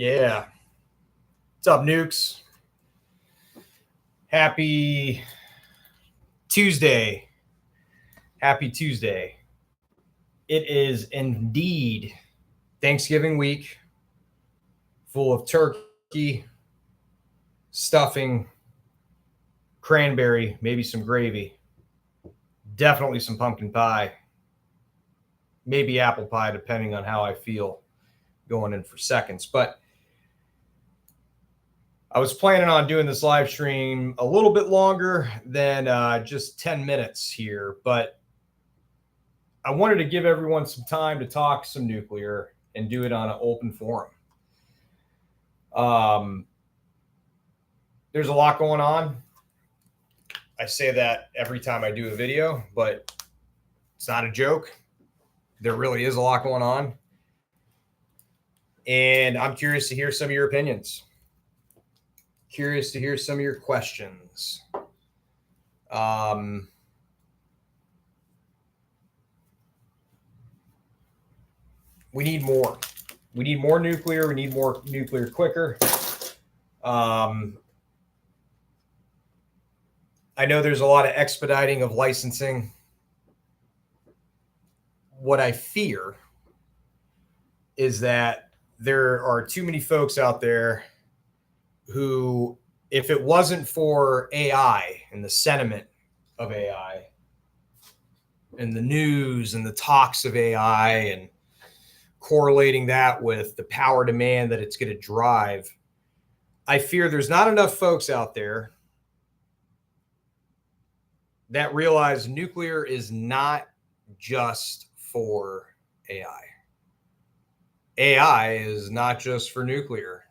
Yeah. What's up, nukes? Happy Tuesday. Happy Tuesday. It is indeed Thanksgiving week, full of turkey, stuffing, cranberry, maybe some gravy, definitely some pumpkin pie, maybe apple pie, depending on how I feel going in for seconds. But I was planning on doing this live stream a little bit longer than just 10 minutes here, but I wanted to give everyone some time to talk some nuclear and do it on an open forum. There's a lot going on. I say that every time I do a video, but it's not a joke. There really is a lot going on. And I'm curious to hear some of your opinions. Curious to hear some of your questions. We need more. We need more nuclear. We need more nuclear quicker. I know there's a lot of expediting of licensing. What I fear is that there are too many folks out there who, if it wasn't for AI and the sentiment of AI and the news and the talks of AI and correlating that with the power demand that it's going to drive, I fear there's not enough folks out there that realize nuclear is not just for AI. AI is not just for nuclear.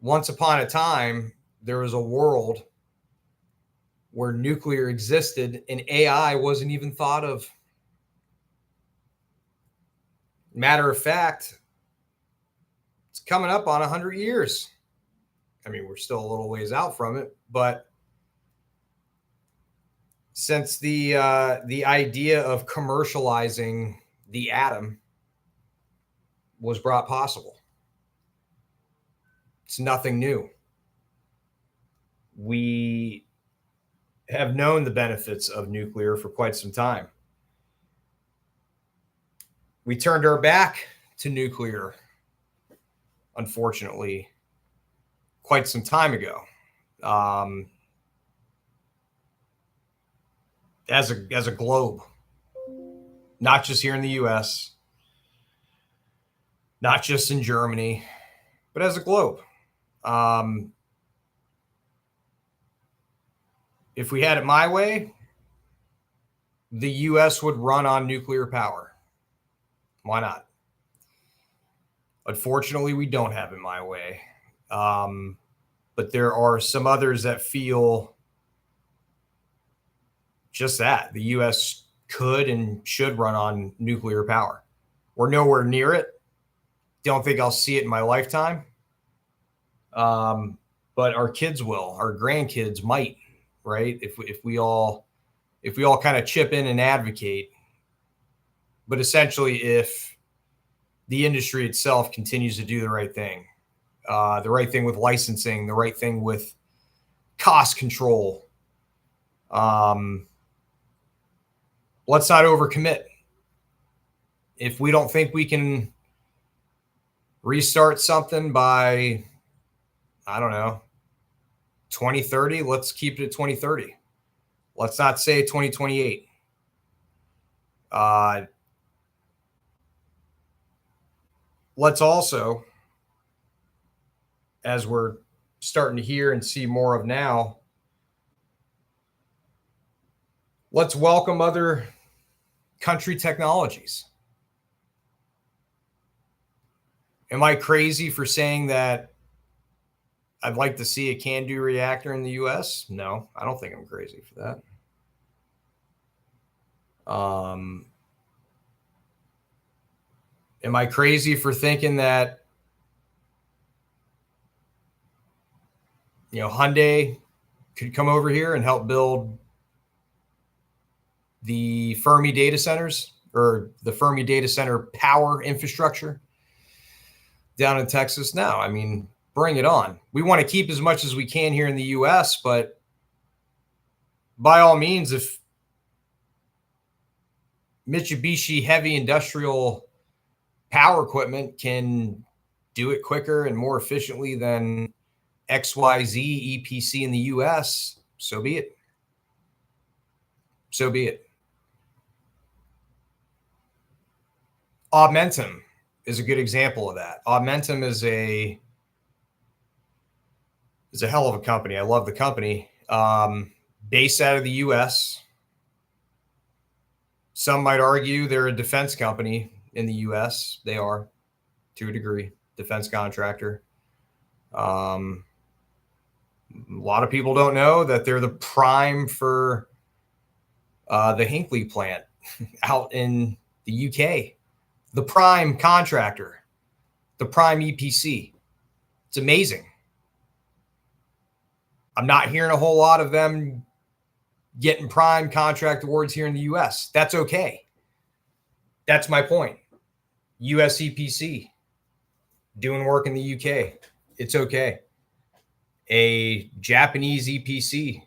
Once upon a time, there was a world where nuclear existed and AI wasn't even thought of. Matter of fact, it's coming up on 100 years. I mean, we're still a little ways out from it, but since the idea of commercializing the atom was brought possible, it's nothing new. We have known the benefits of nuclear for quite some time. We turned our back to nuclear, unfortunately, quite some time ago. As a globe, not just here in the US, not just in Germany, but as a globe. If we had it my way, the US would run on nuclear power. Why not? Unfortunately, we don't have it my way. But there are some others that feel just that. The US could and should run on nuclear power. We're nowhere near it. Don't think I'll see it in my lifetime. But our kids will, our grandkids might, right? If we all kind of chip in and advocate. But essentially, if the industry itself continues to do the right thing with licensing, the right thing with cost control, let's not overcommit. If we don't think we can restart something by, I don't know, 2030, let's keep it at 2030. Let's not say 2028. Let's also, as we're starting to hear and see more of now, let's welcome other country technologies. Am I crazy for saying that I'd like to see a CANDU reactor in the US? No, I don't think I'm crazy for that. Am I crazy for thinking that, Hyundai could come over here and help build the Fermi data centers or the Fermi data center power infrastructure? down in Texas now. I mean, bring it on. We want to keep as much as we can here in the U.S., but by all means, if Mitsubishi Heavy Industrial Power Equipment can do it quicker and more efficiently than XYZ EPC in the U.S., so be it. So be it. Augmentum is a good example of that. Augmentum is a hell of a company. I love the company. Based out of the U.S. Some might argue they're a defense company in the U.S. They are, to a degree, defense contractor. A lot of people don't know that they're the prime for the Hinkley plant out in the UK. The prime contractor, the prime EPC. It's amazing. I'm not hearing a whole lot of them getting prime contract awards here in the U.S. That's okay. That's my point. US EPC doing work in the UK. It's okay. A Japanese EPC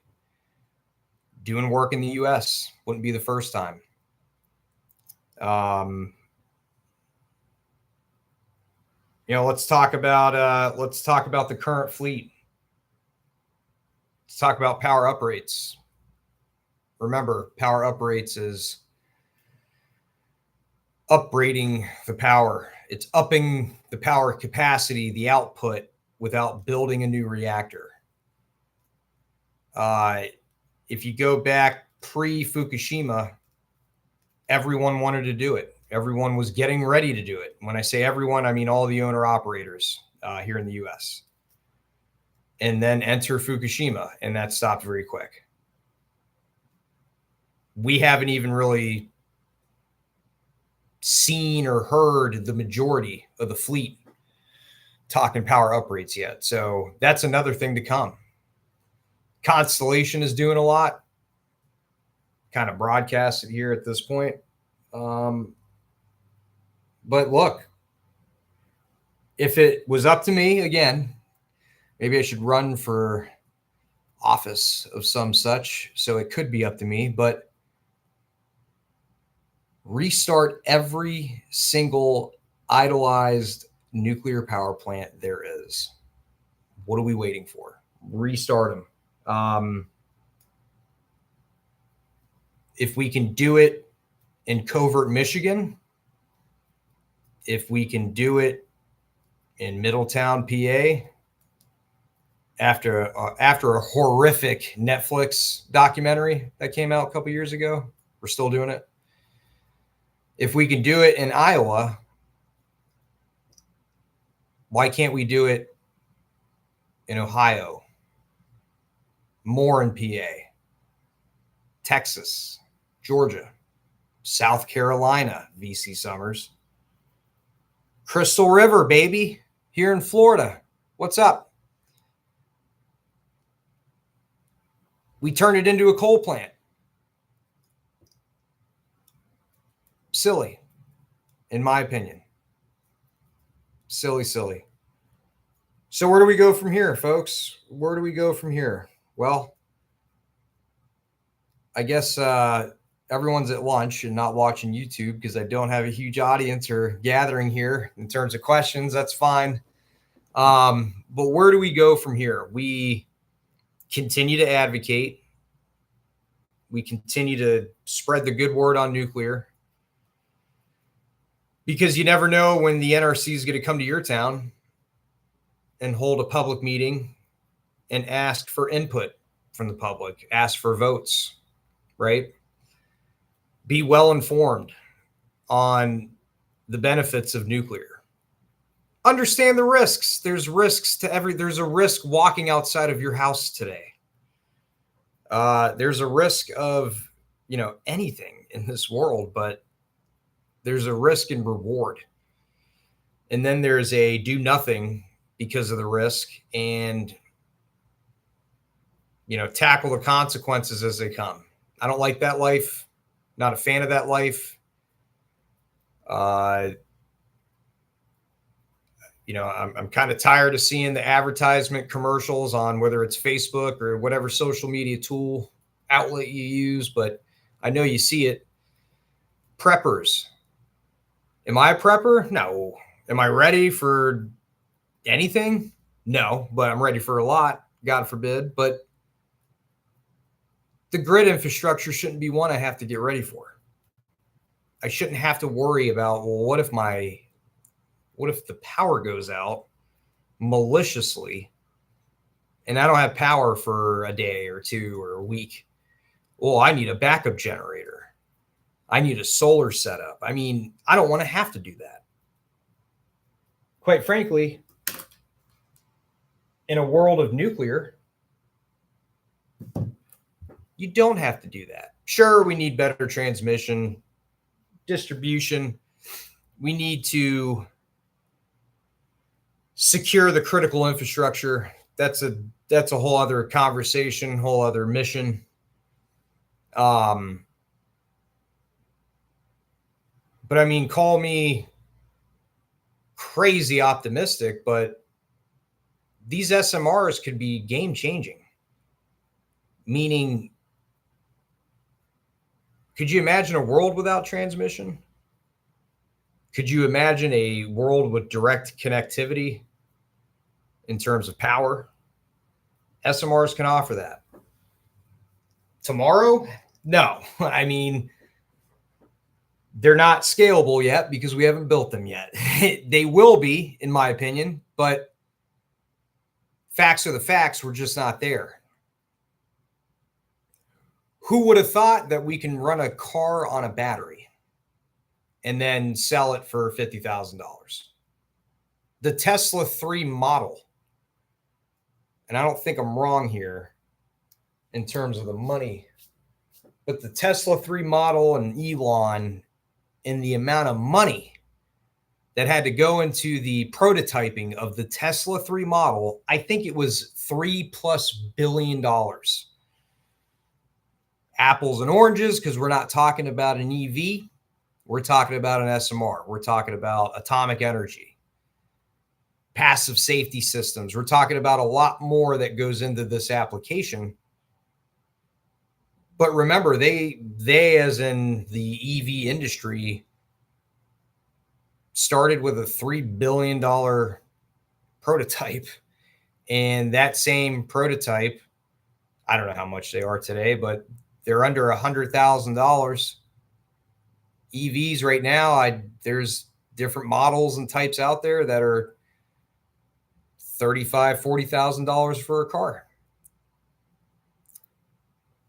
doing work in the US wouldn't be the first time. Let's talk about the current fleet. Let's talk about power uprates. Remember, power uprates is uprating the power. It's upping the power capacity, the output, without building a new reactor. If you go back pre-Fukushima, everyone wanted to do it. Everyone was getting ready to do it. When I say everyone, I mean all the owner-operators here in the U.S. And then enter Fukushima, and that stopped very quick. We haven't even really seen or heard the majority of the fleet talking power uprates yet. So that's another thing to come. Constellation is doing a lot. Kind of broadcasted here at this point. But look, if it was up to me, again, maybe I should run for office of some such, so it could be up to me, but restart every single idolized nuclear power plant there is. What are we waiting for? Restart them. If we can do it in Covert, Michigan, if we can do it in Middletown, PA, after a horrific Netflix documentary that came out a couple years ago, we're still doing it. If we can do it in Iowa, why can't we do it in Ohio? More in PA, Texas, Georgia, South Carolina, VC Summers, Crystal River, baby, here in Florida. What's up? We turned it into a coal plant. Silly, in my opinion. Silly. So where do we go from here, folks? Where do we go from here? Well, I guess everyone's at lunch and not watching YouTube because I don't have a huge audience or gathering here in terms of questions. That's fine. But where do we go from here? We continue to advocate. We continue to spread the good word on nuclear. Because you never know when the NRC is going to come to your town and hold a public meeting and ask for input from the public, ask for votes, right? Be well informed on the benefits of nuclear. Understand the risks. There's risks to there's a risk walking outside of your house today. There's a risk of, anything in this world, but there's a risk and reward. And then there's a do nothing because of the risk and, tackle the consequences as they come. I don't like that life. Not a fan of that life. I'm kind of tired of seeing the advertisement commercials on whether it's Facebook or whatever social media tool outlet you use, but I know you see it. Preppers. Am I a prepper? No. Am I ready for anything? No, but I'm ready for a lot, God forbid. But the grid infrastructure shouldn't be one I have to get ready for. I shouldn't have to worry about, well, what if the power goes out maliciously and I don't have power for a day or two or a week? Well, I need a backup generator. I need a solar setup. I mean, I don't want to have to do that. Quite frankly, in a world of nuclear, you don't have to do that. Sure, we need better transmission, distribution. We need to secure the critical infrastructure. That's a whole other conversation, whole other mission. But I mean, call me crazy optimistic, but these SMRs could be game changing. Meaning, could you imagine a world without transmission? Could you imagine a world with direct connectivity in terms of power? SMRs can offer that. Tomorrow? No. I mean, they're not scalable yet because we haven't built them yet. They will be, in my opinion, but facts are the facts. We're just not there. Who would have thought that we can run a car on a battery and then sell it for $50,000? The Tesla 3 model, and I don't think I'm wrong here in terms of the money, but the Tesla 3 model and Elon and the amount of money that had to go into the prototyping of the Tesla 3 model, I think it was $3+ billion. Apples and oranges, because we're not talking about an EV. We're talking about an SMR. We're talking about atomic energy, passive safety systems. We're talking about a lot more that goes into this application. But remember, they as in the EV industry, started with a $3 billion prototype. And that same prototype, I don't know how much they are today, but they're under $100,000. EVs right now, there's different models and types out there that are $35,000, $40,000 for a car.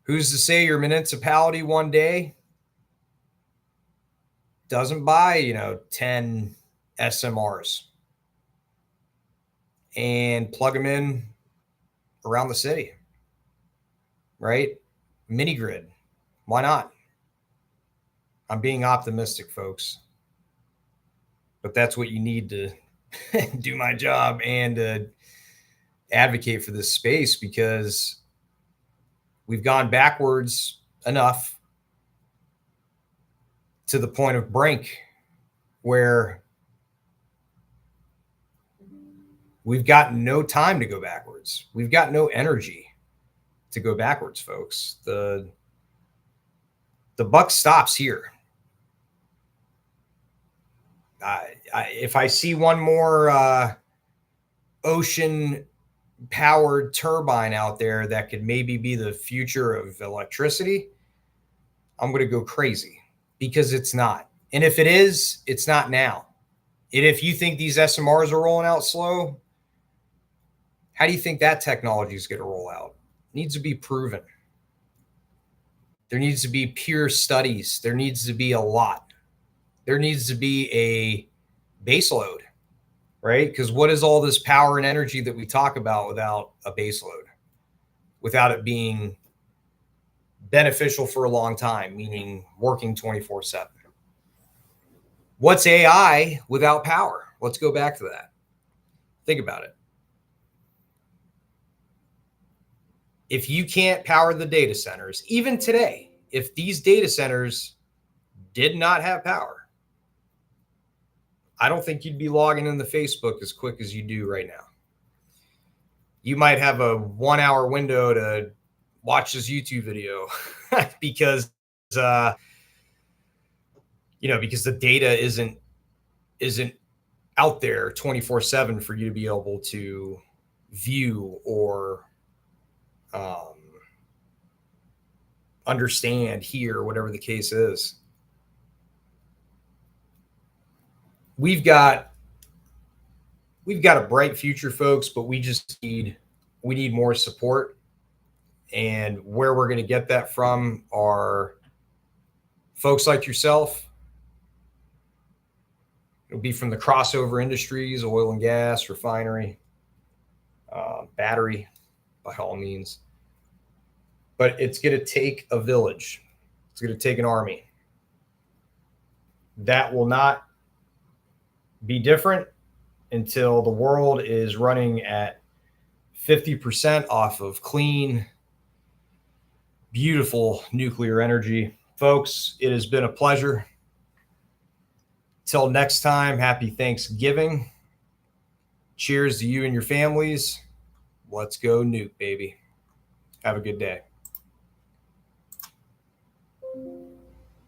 Who's to say your municipality one day doesn't buy, 10 SMRs and plug them in around the city, right? Mini grid. Why not? I'm being optimistic, folks. But that's what you need to do my job and to advocate for this space, because we've gone backwards enough to the point of brink where we've got no time to go backwards. We've got no energy to go backwards, folks. The buck stops here. If I see one more ocean-powered turbine out there that could maybe be the future of electricity, I'm going to go crazy, because it's not. And if it is, it's not now. And if you think these SMRs are rolling out slow, how do you think that technology is going to roll out? It needs to be proven. There needs to be peer studies. There needs to be a lot. There needs to be a base load, right? Because what is all this power and energy that we talk about without a base load, without it being beneficial for a long time, meaning working 24/7? What's AI without power? Let's go back to that. Think about it. If you can't power the data centers, even today, if these data centers did not have power, I don't think you'd be logging into Facebook as quick as you do right now. You might have a 1 hour window to watch this YouTube video because, because the data isn't out there 24/7 for you to be able to view or understand, hear, whatever the case is. We've got a bright future, folks, but we need more support. And where we're going to get that from are folks like yourself. It'll be from the crossover industries, oil and gas, refinery, battery, by all means. But it's going to take a village. It's going to take an army. That will not be different until the world is running at 50% off of clean, beautiful nuclear energy. Folks, it has been a pleasure. Till next time, happy Thanksgiving. Cheers to you and your families. Let's go nuke, baby. Have a good day.